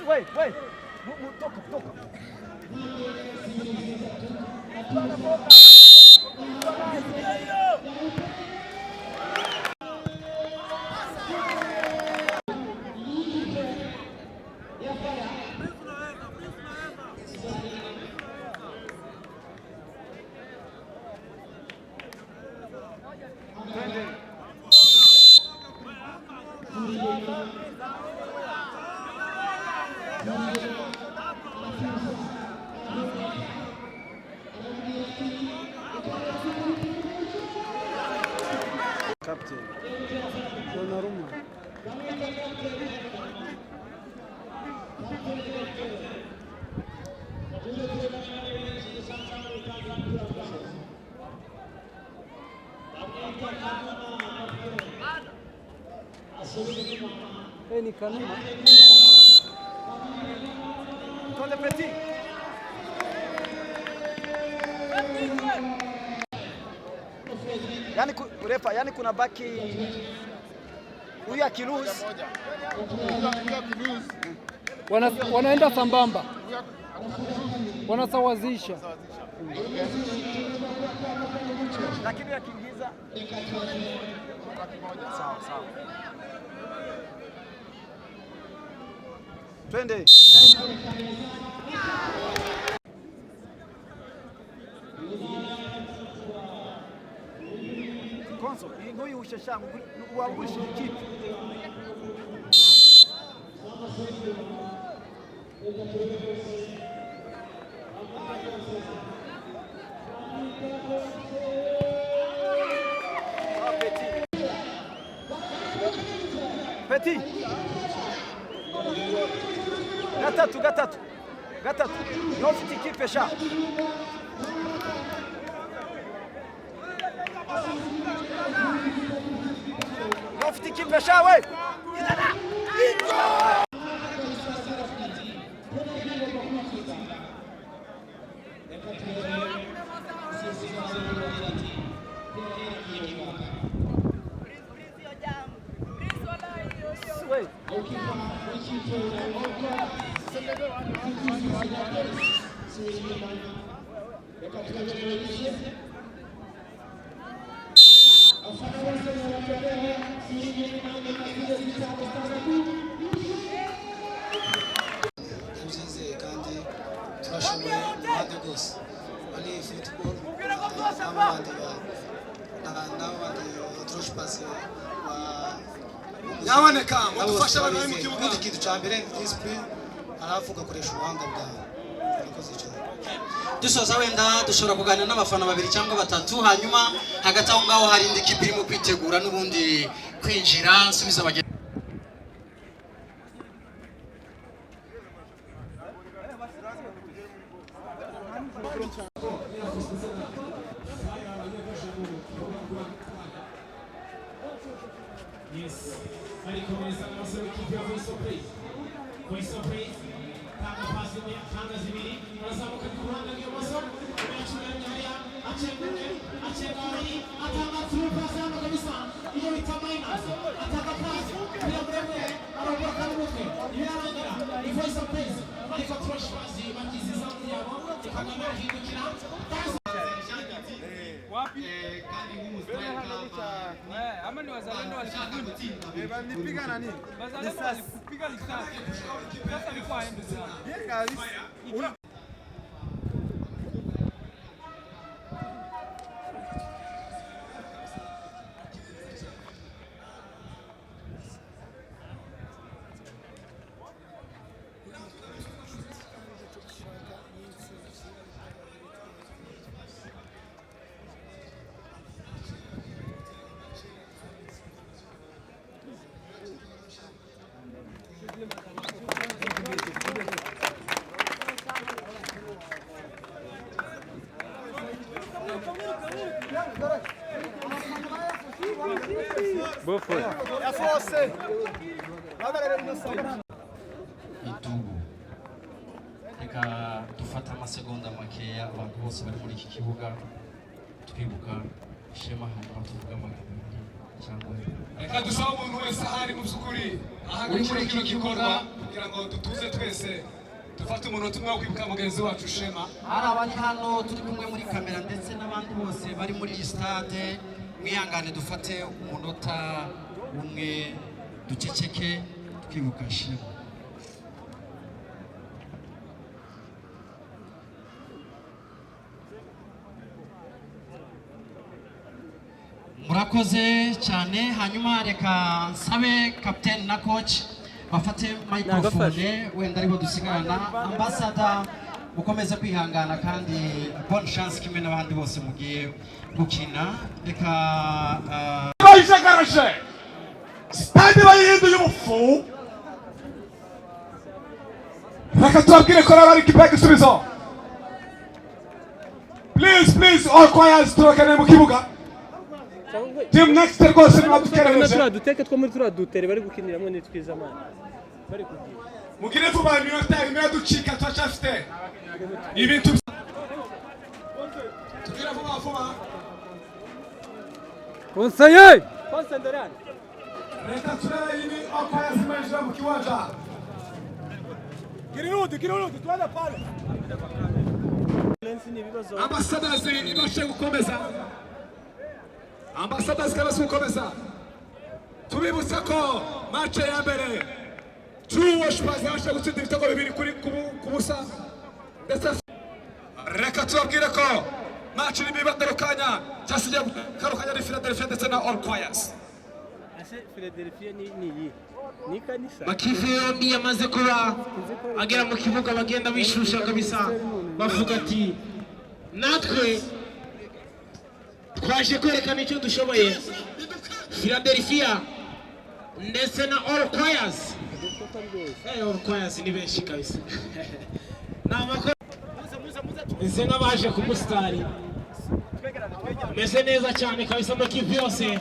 Wait. Toka. Captain Donnarumma. Ni Kanuma. Tole Petit. Yani kuna baki huyu akilose wanaenda sambamba, wanasawazisha, lakini akiingiza sawa. Twende. Konso, nguyu ushashangu, uangushi kitu. Petit. Gatatu. Nofiti kipe sha. Nofiti kipe sha we. Nyamuneka mudufasha abantu mu kibuga ikintu cya mbere discipline arafu ugakoresha ubuhanga bwawe. Dusoza wenda dushobora kuganira n'abafana babiri cyangwa batatu, hanyuma hagati aho ngaho hari indi kipe irimo kwitegura n'ubundi kwinjira nsubiza abagenzi. Yes, vai começar a nossa equipe, foi surpresa, tá na fase de Hanga Zimiri, nós vamos continuar na minha moção, ama ni wazalendo walipiga nani? Wazalendo walipiga risasi. Sasa alikuwa aende sana. Bofo. Ya force. idubu reka dufata amasegonda makeya abantu bose bari muri iki kibuga twibuka ishema hanyuma tuvuga amagambo cyangwa reka dusaba umuntu wese ahari mu by'ukuri ahagurikira kino gikorwa kugira ngo dutuze twese dufate umunota umwe wo kwibuka mugenzi wacu Shema. hari abari hano turi kumwe muri kamera ndetse n'abandi bose bari muri iyi stade mwihangane dufate umunota umwe duceceke twibuka Shema. murakoze cyane hanyuma reka nsabe captain na coach bafate microphone wenda aribo dusigarana ambassador mukomeze kwihangana kandi bonne chance kimwe n'abandi bose mugiye gukina reka bayishakarashe stade bayihinduye umufu reka tubabwire ko bari kipe gisubizo please all choirs turokane mu kibuga team next rwose mwadukereje Duteke two muri dutere bari gukiniramo nitwiza amana bari kugira mugire vuba iminota imwe ducika twashafite ibintu tugira vuba Conseiller Conseiller reka turebe ibi okwaya zimenjira mu kiwanja Kirudi tuenda pale. ambassadors ibashe gukomeza ambassadors kabase gukomeza tubibutsa ko match ya mbere True Shpaza yashe gutsinda ibitego bibiri kuri kubusa ndetse reka tubabwire ko match iri bibatarukanya cyasiye karukanya ni Philadelphia ndetse na All Choirs. Ase Philadelphia ni kanisa Makipe yombi yamaze kuba agera mu kibuga bagenda bishusha kabisa bavuga ati natwe twaje kwerekana icyo dushoboye. Philadelphia ndetse na All Choirs. All Choirs ni benshi kabisa. Ese n'abaje ku mustari meze neza cyane kabisa makipe yose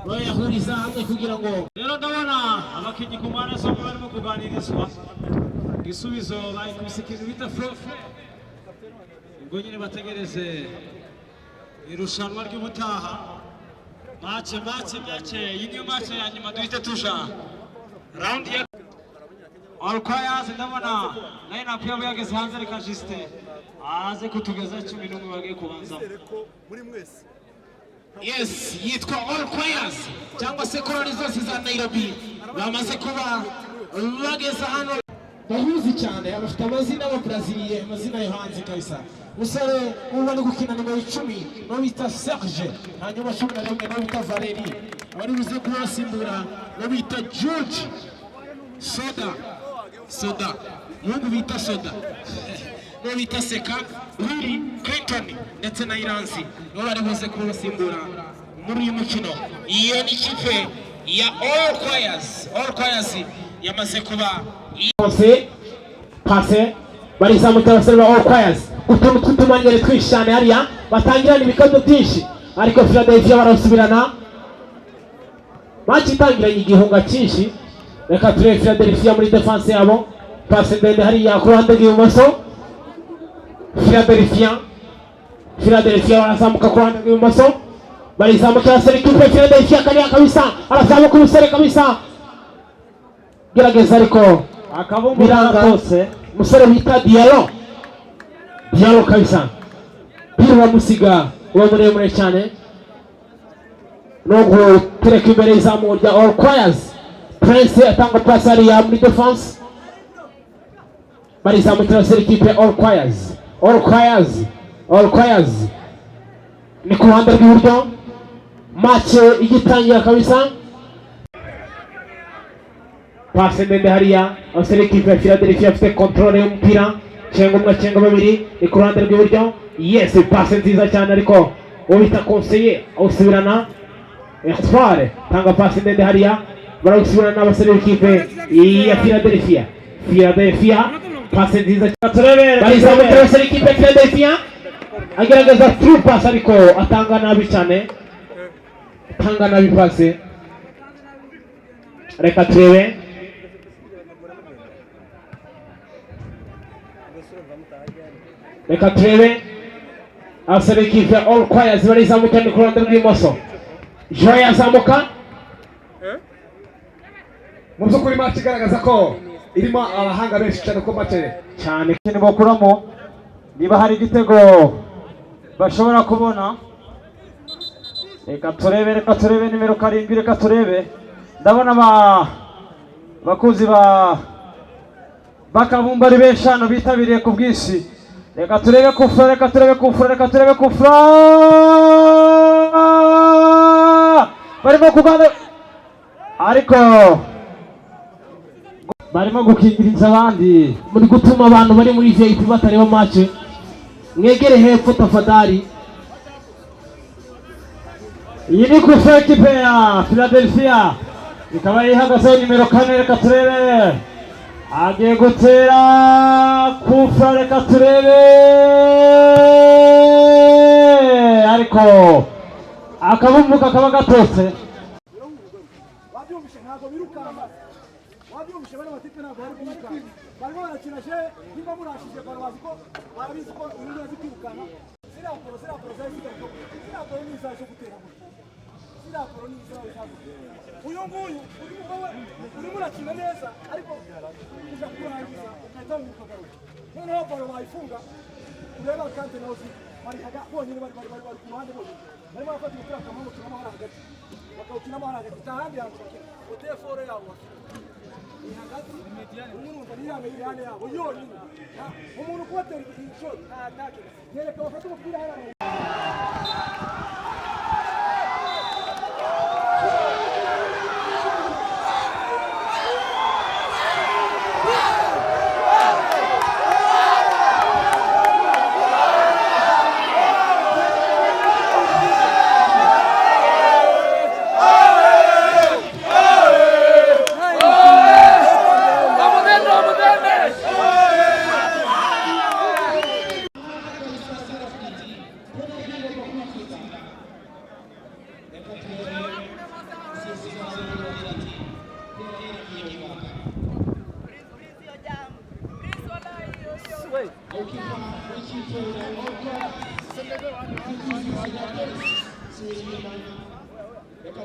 bayahuriza hamwe kugira ngo rero ndabona abakinnyi ku mpande zombi barimo kuganirizwa igisubizo bayikubise ikintu bita frofe ubwo nyine bategereze irushanwa ry'ubutaha mace iyi niyo mace ya nyuma duhita tuja raundi ya All Choirs. Ndabona line-up yabo yageze hanze reka Justin aze kutugeza 11 bagiye kubanza yes yitwa All Choirs cyangwa se korali zose za Nairobi bamaze kuba bageze hano bahuzi cyane abafite amazina y'Abraziliye amazina yo hanze kabisa musore ubona gukina nimero 10 no bita Serge hanyuma 11 no bita Valeri abari buze kubasimbura no bita George Soda mungu bita Soda no bita Seka Willy Clinton ndetse na Iranzi no bari buze kubasimbura muri uyu mukino. Iyo ni ikipe ya All Choirs yamaze kuba pase barizamuka abasore ba All Choirs utuntu tw'utumanyere twinshi cyane hariya batangirana ibikondo byinshi ariko Philadelphia barasubirana match itangiranye igihunga cyinshi. Reka turebe Philadelphia muri defense yabo pase ndende hariya ku ruhande rw'ibumoso Philadelphia barazamuka ku ruhande rw'ibumoso barizamuka abasore ikipe Philadelphia kariya kabisa arazamuka umusore kabisa gerageza ariko akabumbura kose umusore bita Diallo kabisa biramusiga uwo muremure cyane no gutereka imbere y'izamu rya All Choirs. Prince atanga pasi hariya muri defense barizamukira abasore ikipe All Choirs ni ku ruhande rw'iburyo match igitangira kabisa pasi ndende hariya abasore ikipe ya Philadelphia afite control y'umupira cenga umwe cenga babiri ni ku ruhande rw'iburyo yes pasi nziza cyane ariko uwo bita conseiller awusubirana Espoir tanga pasi ndende hariya baragusubirana n'abasore b'ikipe ya Philadelphia pasi nziza cyane barizamukira abasore ikipe ya Philadelphia agerageza through pass ariko atanga nabi cyane pasi reka turebe abasore kive all choirs barizamuka ni ku ruhande rw'imoso Joy azamuka mu by'ukuri match igaragaza ko irimo abahanga benshi cyane ko match cyane kintu bakuramo niba hari igitego bashobora kubona. Reka turebe nimero 7, reka turebe ndabona bakuzi bakabumba ari benshi hano bitabiriye ku bwinshi. Reka turebe kufra barimo kugana ariko barimo gukingiriza abandi muri gutuma abantu bari muri VIP batareba match. Mwegere hepfo tafadhali. Iyi ni kufra ekipe ya Philadelphia ikaba yihagazeho nimero 4. Reka turebe agiye gutera kufra, reka turebe ariko akabumuka kaba gatose. Wabyumvishe ntabwo birukanga, wabyumvishe bari batipe ntabwo bari kumukanga, barimo barakina je nimba murashije barabazi ko barabizi ko urundi azi kwirukana. Siraporo ni izaje gutera mu siraporo ni izaje gutera. Uyu nguyu urimo urakina neza ariko uja kurangiza ukahita wikagaruka. Noneho baro bayifunga ureba kandi nawe bari haga bonyine bari ku ruhande bonyine. Barimo bafata umupira kamwe turamo hagati. Bakawukinamo hagati tahandi yangu uteye fore yabo. Ni hagati umuntu bari yame yabo yonyine. Umuntu kubatera ishoti atake. Yereka bafata umupira hano. Reka